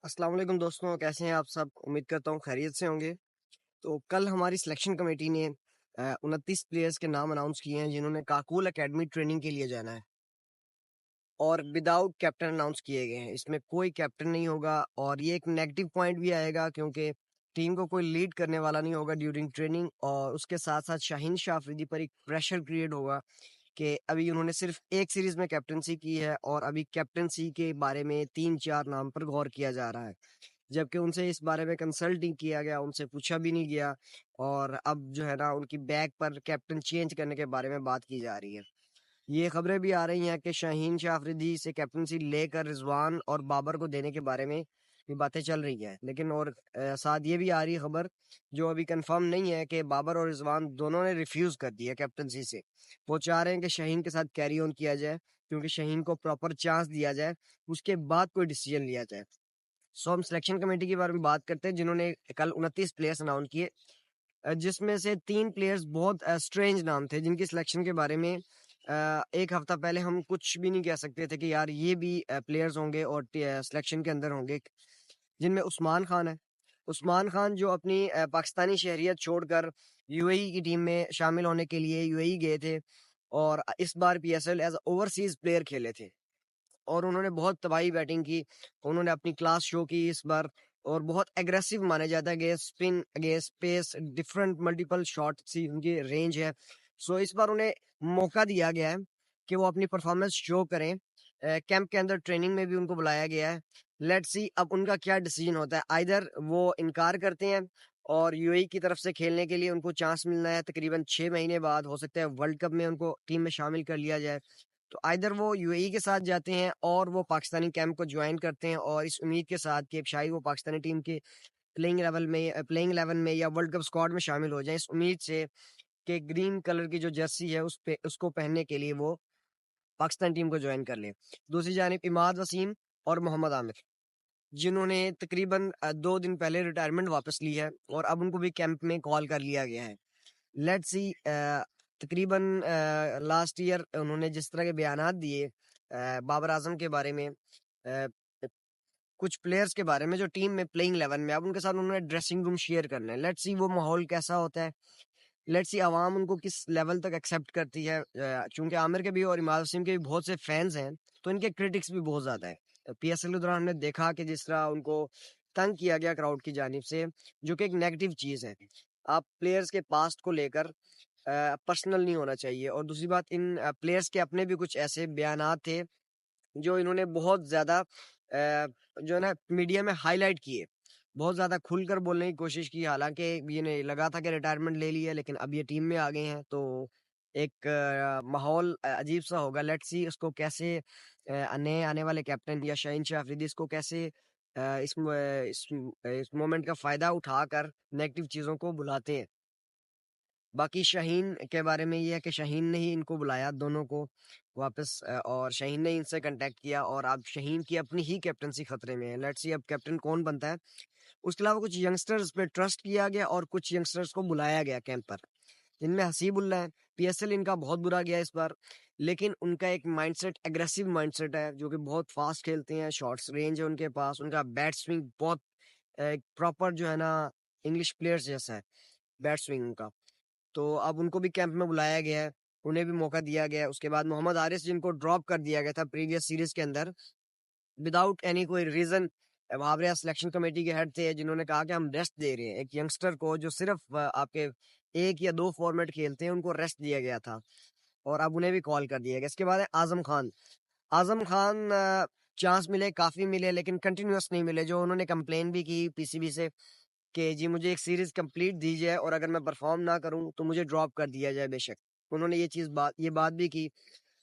अस्सलाम वालेकुम दोस्तों, कैसे हैं आप सब? उम्मीद करता हूँ खैरियत से होंगे। तो कल हमारी सिलेक्शन कमेटी ने 29 प्लेयर्स के नाम अनाउंस किए हैं जिन्होंने काकूल एकेडमी ट्रेनिंग के लिए जाना है और विदाउट कैप्टन अनाउंस किए गए हैं। इसमें कोई कैप्टन नहीं होगा और ये एक नेगेटिव पॉइंट भी आएगा क्योंकि टीम को कोई लीड करने वाला नहीं होगा ड्यूरिंग ट्रेनिंग, और उसके साथ साथ शाहीन शाह अफरीदी पर एक प्रेशर क्रिएट होगा कि अभी उन्होंने सिर्फ एक सीरीज में कैप्टनसी की है और अभी कैप्टनसी के बारे में 3-4 नाम पर गौर किया जा रहा है, जबकि उनसे इस बारे में कंसल्ट नहीं किया गया, उनसे पूछा भी नहीं गया। और अब जो है ना, उनकी बैक पर कैप्टन चेंज करने के बारे में बात की जा रही है। ये खबरें भी आ रही हैं कि शाहीन शाह अफरीदी से कैप्टनसी लेकर रिजवान और बाबर को देने के बारे में ये बातें चल रही हैं, लेकिन और साथ ये भी आ रही है खबर, जो अभी कंफर्म नहीं है, कि बाबर और रिजवान दोनों ने रिफ्यूज कर दिया कैप्टनसी से। वो चाह रहे हैं कि शाहीन के साथ कैरी ऑन किया जाए, क्योंकि शाहीन को प्रॉपर चांस दिया जाए, उसके बाद कोई डिसीजन लिया जाए। सो हम सिलेक्शन कमेटी के बारे में बात करते हैं जिन्होंने कल 29 प्लेयर्स अनाउंस किए, जिसमें से 3 प्लेयर्स बहुत स्ट्रेंज नाम थे जिनकी सिलेक्शन के बारे में एक हफ्ता पहले हम कुछ भी नहीं कह सकते थे कि यार ये भी प्लेयर्स होंगे और सिलेक्शन के अंदर होंगे। जिनमें उस्मान खान है। उस्मान खान जो अपनी पाकिस्तानी शहरियत छोड़कर यूएई की टीम में शामिल होने के लिए यूएई गए थे और इस बार पीएसएल एज ओवरसीज प्लेयर खेले थे और उन्होंने बहुत तबाही बैटिंग की। उन्होंने अपनी क्लास शो की इस बार और बहुत एग्रेसिव माने जाता है, against spin, against pace, different multiple shot सी उनकी रेंज है। सो इस बार उन्हें मौका दिया गया है कि वो अपनी परफॉर्मेंस शो करें। कैंप के अंदर ट्रेनिंग में भी उनको बुलाया गया है। लेट्स सी अब उनका क्या डिसीजन होता है। आइदर वो इनकार करते हैं और यूएई की तरफ से खेलने के लिए उनको चांस मिलना है तकरीबन 6 महीने बाद, हो सकता है वर्ल्ड कप में उनको टीम में शामिल कर लिया जाए। तो आइदर वो यूएई के साथ जाते हैं और वो पाकिस्तानी कैंप को ज्वाइन करते हैं और इस उम्मीद के साथ कि शायद वो पाकिस्तानी टीम के प्लेइंग 11 में या वर्ल्ड कप स्क्वाड में शामिल हो जाएं, इस उम्मीद से कि ग्रीन कलर की जो जर्सी है उस पे उसको पहनने के लिए वो पाकिस्तान टीम को ज्वाइन कर लें। दूसरी जानिब इमाद वसीम और मोहम्मद आमिर, जिन्होंने तकरीबन 2 दिन पहले रिटायरमेंट वापस ली है और अब उनको भी कैंप में कॉल कर लिया गया है। लेट्स सी तकरीबन लास्ट ईयर उन्होंने जिस तरह के बयानात दिए बाबर आजम के बारे में, कुछ प्लेयर्स के बारे में जो टीम में प्लेइंग 11 में, अब उनके साथ उन्होंने ड्रेसिंग रूम शेयर करना है। लेट्स सी वो माहौल कैसा होता है, लेट्स सी आवाम उनको किस लेवल तक एक्सेप्ट करती है। चूंकि आमिर के भी और इमाद वसीम के भी बहुत से फैंस हैं, तो इनके क्रिटिक्स भी बहुत ज्यादा है। पीएसएल के दौरान हमने देखा कि जिस तरह उनको तंग किया गया क्राउड की जानिब से, जो कि एक नेगेटिव चीज है। आप प्लेयर्स के पास्ट को लेकर पर्सनल नहीं होना चाहिए। और दूसरी बात, इन प्लेयर्स के अपने भी कुछ ऐसे बयानात थे जो इन्होंने बहुत ज्यादा जो है ना मीडिया में हाईलाइट किए, बहुत ज्यादा खुलकर बोलने की कोशिश की, हालांकि ये नहीं लगा था कि रिटायरमेंट ले लिया, लेकिन अब ये टीम में आ गए हैं तो एक माहौल अजीब सा होगा। लेट्स सी उसको कैसे नए आने वाले कैप्टन या शाहीन शाह अफरीदी इसको कैसे इस मोमेंट का फायदा उठाकर नेगेटिव चीजों को बुलाते हैं। बाकी शाहीन के बारे में ये है कि शाहीन ने ही इनको बुलाया दोनों को वापस, और शाहीन ने इनसे कांटेक्ट किया और अब शाहीन की अपनी ही कैप्टनसी खतरे में है। लेट्स सी अब कैप्टन कौन बनता है। उसके अलावा कुछ यंगस्टर्स पे ट्रस्ट किया गया और कुछ यंगस्टर्स को बुलाया गया कैंप पर, जिनमें हसीबुल्ला है। पीएसएल इनका बहुत बुरा गया इस बार, लेकिन उनका एक माइंडसेट एग्रेसिव माइंडसेट है, जो कि बहुत फास्ट खेलते हैं, शॉर्ट्स रेंज है उनके पास, उनका बैट स्विंग बहुत प्रॉपर जो है ना इंग्लिश प्लेयर्स जैसा है बैट स्विंग उनका। तो अब उनको भी कैंप में बुलाया गया है, उन्हें भी मौका दिया गया है। उसके बाद मोहम्मद हारिस, जिनको ड्रॉप कर दिया गया था प्रीवियस सीरीज के अंदर विदाउट एनी कोई रीजन, भावरिया सिलेक्शन कमेटी के हेड थे जिन्होंने कहा कि हम रेस्ट दे रहे हैं एक यंगस्टर को जो सिर्फ आपके 1 या 2 फॉर्मेट खेलते हैं, उनको रेस्ट दिया गया था और अब उन्हें भी कॉल कर दिया गया। इसके बाद है आजम खान। आजम खान चांस मिले, काफी मिले, लेकिन कंटिन्यूअस नहीं मिले, जो उन्होंने कंप्लेन भी की पीसीबी से कि जी मुझे एक सीरीज कंप्लीट दीजिए और अगर मैं परफॉर्म ना करूं तो मुझे ड्रॉप कर दिया जाए बेशक। उन्होंने ये बात भी की।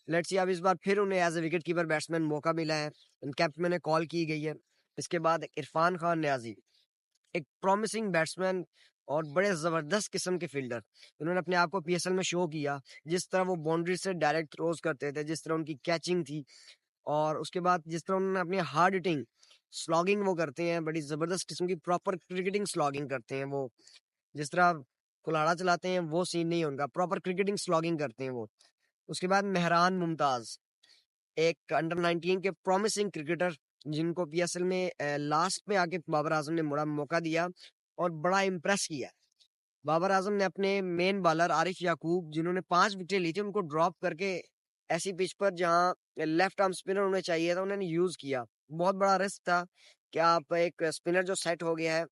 लेट्स सी अब इस बार फिर उन्हें as a wicket keeper batsman मौका मिला है, कैप्टन ने कॉल की गई है। इसके बाद इरफान खान न्याजी, एक प्रॉमिसिंग बैट्समैन और बड़े जबरदस्त किस्म के फील्डर, उन्होंने अपने आप को पीएसएल में शो किया। जिस तरह वो बाउंड्री से डायरेक्ट थ्रोज करते थे, जिस तरह उनकी कैचिंग थी, और उसके बाद जिस तरह उन्होंने अपनी हार्ड हिटिंग स्लॉगिंग वो करते हैं, बड़ी जबरदस्त किस्म की प्रॉपर क्रिकेटिंग स्लॉगिंग करते हैं वो। जिस तरह कुल्हाड़ा चलाते हैं वो सीन नहीं है उनका, प्रॉपर क्रिकेटिंग स्लॉगिंग करते हैं वो। उसके बाद मेहरान मुमताज, एक अंडर 19 के प्रॉमिसिंग क्रिकेटर जिनको पीएसएल में लास्ट में आके बाबर आजम ने बड़ा मौका दिया और बड़ा इम्प्रेस किया। बाबर आजम ने अपने मेन बॉलर आरिफ याकूब, जिन्होंने 5 विकेटें ली थी, उनको ड्रॉप करके ऐसी पिच पर जहां लेफ्ट आर्म स्पिनर उन्हें चाहिए था, उन्होंने यूज किया। बहुत बड़ा रिस्क था कि आप एक स्पिनर जो सेट हो गया है,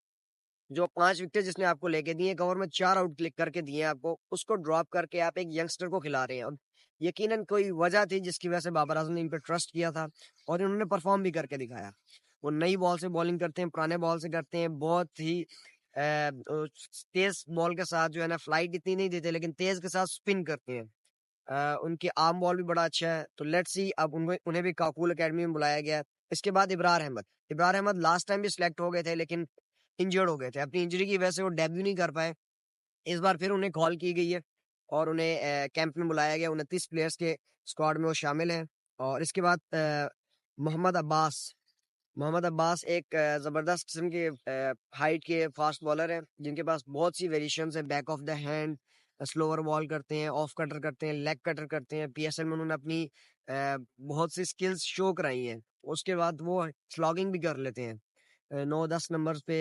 जो 5 विकेट जिसने आपको लेके दिए, एक ओवर में 4 आउट क्लिक करके दिए आपको, उसको ड्रॉप करके आप एक यंगस्टर को खिला रहे हैं। और यकीनन कोई वजह थी जिसकी वजह से बाबर आजम ने इन पर ट्रस्ट किया था और इन्होंने परफॉर्म भी करके दिखाया। वो नई बॉल से बॉलिंग करते हैं, पुराने बॉल से करते हैं, बहुत ही तेज बॉल के साथ जो है ना, फ्लाइट इतनी नहीं देते लेकिन तेज के साथ स्पिन करते हैं। उनकी आर्म बॉल भी बड़ा अच्छा है। तो लेट्स सी, अब उन्हें भी काकूल एकेडमी में बुलाया गया है। इसके बाद इब्रार अहमद लास्ट टाइम भी सिलेक्ट हो गए थे लेकिन इंजर्ड हो गए थे। अपनी इंजरी की वजह से वो डेब्यू नहीं कर पाए। इस बार फिर उन्हें कॉल की गई है और उन्हें कैंप में बुलाया गया। 29 प्लेयर्स के स्क्वाड में वो शामिल हैं। और इसके बाद मोहम्मद अब्बास मोहम्मद अब्बास एक जबरदस्त किस्म के हाइट के फास्ट बॉलर हैं, जिनके पास बहुत सी वेरिएशंस हैं। Back of the hand slower ball करते हैं, ऑफ कटर करते हैं, लेग कटर करते हैं। पीएसएल में उन्होंने अपनी बहुत सी स्किल्स शो कराई हैं। उसके बाद वो स्लॉगिंग भी कर लेते हैं। 9-10 नंबर्स पे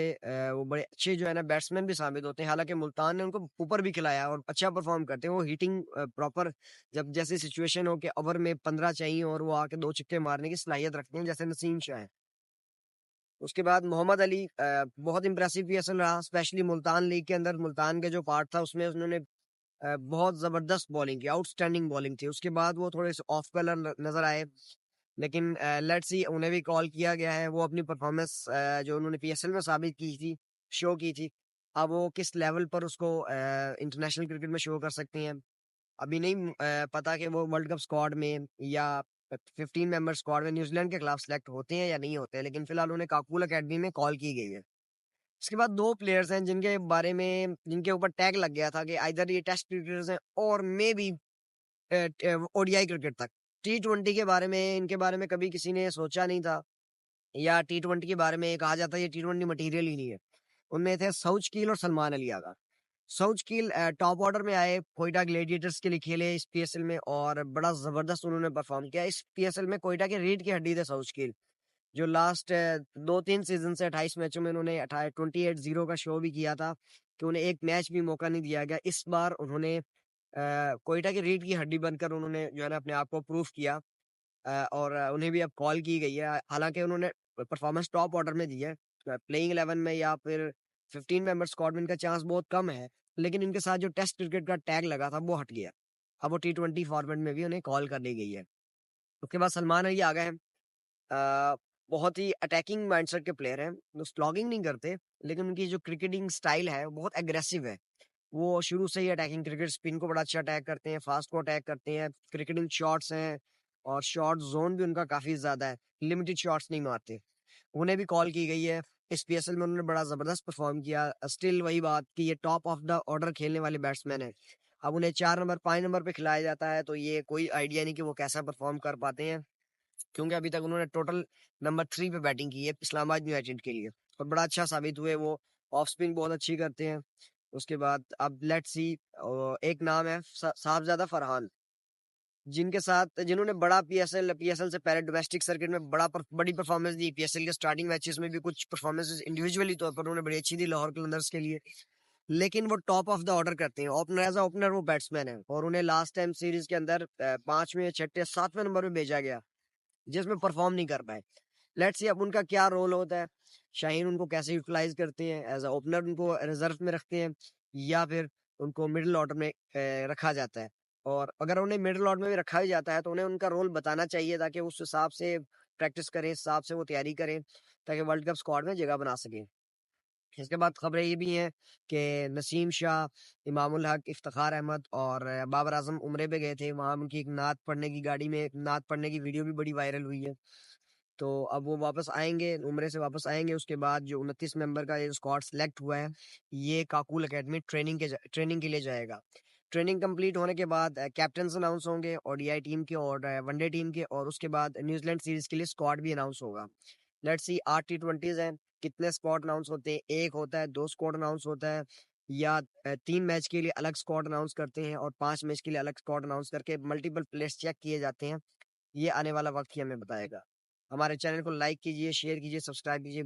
वो बड़े अच्छे जो है ना बैट्समैन भी साबित होते हैं। हालांकि मुल्तान ने उनको ऊपर भी खिलाया और अच्छा परफॉर्म करते हैं। वो हिटिंग प्रॉपर, जब जैसी सिचुएशन हो कि ओवर में 15 चाहिए और वो आके 2 छक्के मारने की सलाहियत रखते हैं, जैसे नसीम शाह है। उसके बाद मोहम्मद अली बहुत इंप्रेसिव पीएसएल रहा, स्पेशली मुल्तान लीग के अंदर। मुल्तान के जो पार्ट था उसमें उन्होंने बहुत जबरदस्त बॉलिंग की, आउटस्टैंडिंग बॉलिंग थी। उसके बाद वो थोड़े से ऑफ कलर नजर आए, लेकिन लेट्स सी, उन्हें भी कॉल किया गया है। वो अपनी परफॉर्मेंस जो उन्होंने पीएसएल में साबित की थी, शो की थी, अब वो किस लेवल पर उसको इंटरनेशनल क्रिकेट में शो कर सकती हैं अभी नहीं पता कि वो वर्ल्ड कप स्क्वाड में या 15 मेंबर स्क्वाड में न्यूजीलैंड के खिलाफ सेलेक्ट होते हैं या नहीं होते हैं। लेकिन फिलहाल उन्हें काकुल एकेडमी में कॉल की गई है। इसके बाद 2 प्लेयर्स हैं जिनके बारे में, जिनके ऊपर टैग लग गया था कि आइदर ये टेस्ट क्रिकेटर्स हैं और मे बी ओडीआई क्रिकेट तक। टी20 के बारे में, इनके बारे में कभी किसी ने सोचा नहीं था, या टी20 के बारे में कहा जाता है ये टी20 मटेरियल ही नहीं है। उनमें थे सऊज और सलमान अली आगा। सऊज टॉप ऑर्डर में आए, कोयटा ग्लेडिएटर्स के लिए खेले इस पीएसएल में और बड़ा जबरदस्त उन्होंने परफॉर्म किया। इस पीएसएल में कोयटा के रीढ़ की हड्डी थे सऊज, जो लास्ट 2-3 सीजन से 28 मैचों में उन्होंने 28-0 का शो भी किया था कि उन्हें एक मैच भी मौका नहीं दिया गया। इस बार उन्होंने कोयटा की रीढ़ की हड्डी बनकर उन्होंने जो है ना अपने आप को प्रूव किया। और उन्हें भी अब कॉल की गई है। हालांकि उन्होंने परफॉर्मेंस टॉप ऑर्डर में दी है, प्लेइंग 11 में या फिर 15 मेंबर स्क्वाड में इनका चांस बहुत कम है, लेकिन इनके साथ जो टेस्ट क्रिकेट का टैग लगा था वो हट गया। अब वो टी20 फॉर्मेट में भी उन्हें कॉल कर ली गई है। उसके बाद सलमान अली आ गए हैं। अ, बहुत ही अटैकिंग माइंडसेट के प्लेयर हैं, वो स्लॉगिंग नहीं करते, लेकिन उनकी जो क्रिकेटिंग स्टाइल है वो बहुत एग्रेसिव है। वो शुरू से ही अटैकिंग क्रिकेट, स्पिन को बड़ा अच्छा अटैक करते हैं, फास्ट को अटैक करते हैं, क्रिकेटिंग शॉट्स हैं और शॉट जोन भी उनका काफी ज्यादा है, लिमिटेड शॉट्स नहीं मारते। उन्हें भी कॉल की गई है। इस पीएसएल में उन्होंने बड़ा जबरदस्त परफॉर्म किया। स्टिल वही बात कि ये टॉप ऑफ द ऑर्डर खेलने वाले बैट्समैन है। अब उन्हें 4 नंबर 5 नंबर पे खिलाया जाता है तो ये कोई आइडिया नहीं कि वो कैसा परफॉर्म कर पाते हैं, क्योंकि अभी तक उन्होंने टोटल नंबर 3 पे बैटिंग की है इस्लामाबाद यूनाइटेड के लिए और बड़ा अच्छा साबित हुए। वो ऑफ स्पिन बहुत अच्छी करते हैं। उसके बाद अब लेट्स सी, एक नाम है साहबजादा फरहान, जिनके साथ जिन्होंने बड़ा पीएसएल से पहले डोमेस्टिक सर्किट में बड़ी परफॉर्मेंस दी। पीएसएल के स्टार्टिंग मैचेस में भी कुछ परफॉर्मेंसेस इंडिविजुअली तौर पर उन्होंने बड़ी अच्छी दी लाहौर कलंदर्स के लिए, लेकिन वो टॉप ऑफ द ऑर्डर करते हैं। ओपनर, एज ओपनर वो बैट्समैन है और उन्हें लास्ट टाइम सीरीज के अंदर 5वें 6ठे 7वें नंबर पे भेजा गया, जिसमें परफॉर्म नहीं कर पाए। लेट्स सी अब उनका क्या रोल होता है, शाहीन उनको कैसे यूटिलाइज करते हैं, एज अ ओपनर उनको रिजर्व में रखते हैं या फिर उनको मिडिल ऑर्डर में रखा जाता है। और अगर उन्हें मिडिल ऑर्डर में भी रखा ही जाता है तो उन्हें उनका रोल बताना चाहिए ताकि उस हिसाब से प्रैक्टिस करें, इस हिसाब से वो तैयारी करें ताकि वर्ल्ड कप स्क्वाड में जगह बना सकें। इसके बाद खबरें ये भी हैं कि नसीम शाह, इमामुल हक, इफ्तिखार अहमद और बाबर आजम उम्रे पे गए थे। वहाँ उनकी एक नात पढ़ने की गाड़ी में एक नात पढ़ने की वीडियो भी बड़ी वायरल हुई है। तो अब वो वापस आएंगे, उम्रे से वापस आएंगे। उसके बाद जो 29 मेंबर का ये स्क्वाड सेलेक्ट हुआ है, ये काकुल एकेडमी ट्रेनिंग के लिए जाएगा। ट्रेनिंग कंप्लीट होने के बाद कैप्टन अनाउंस होंगे ओडीआई टीम के और वनडे टीम के, और उसके बाद न्यूजीलैंड सीरीज के लिए स्क्वाड भी अनाउंस होगा। लेट्स सी 8 टी20s हैं, कितने स्क्वाड अनाउंस होते हैं? एक होता है, 2 स्क्वाड अनाउंस होता है, या 3 मैच के लिए अलग स्क्वाड अनाउंस करते हैं और 5 मैच के लिए अलग स्क्वाड अनाउंस करके मल्टीपल प्लेयर्स चेक किए जाते हैं। ये आने वाला वक्त ही हमें बताएगा। हमारे चैनल को लाइक कीजिए, शेयर कीजिए, सब्सक्राइब कीजिए।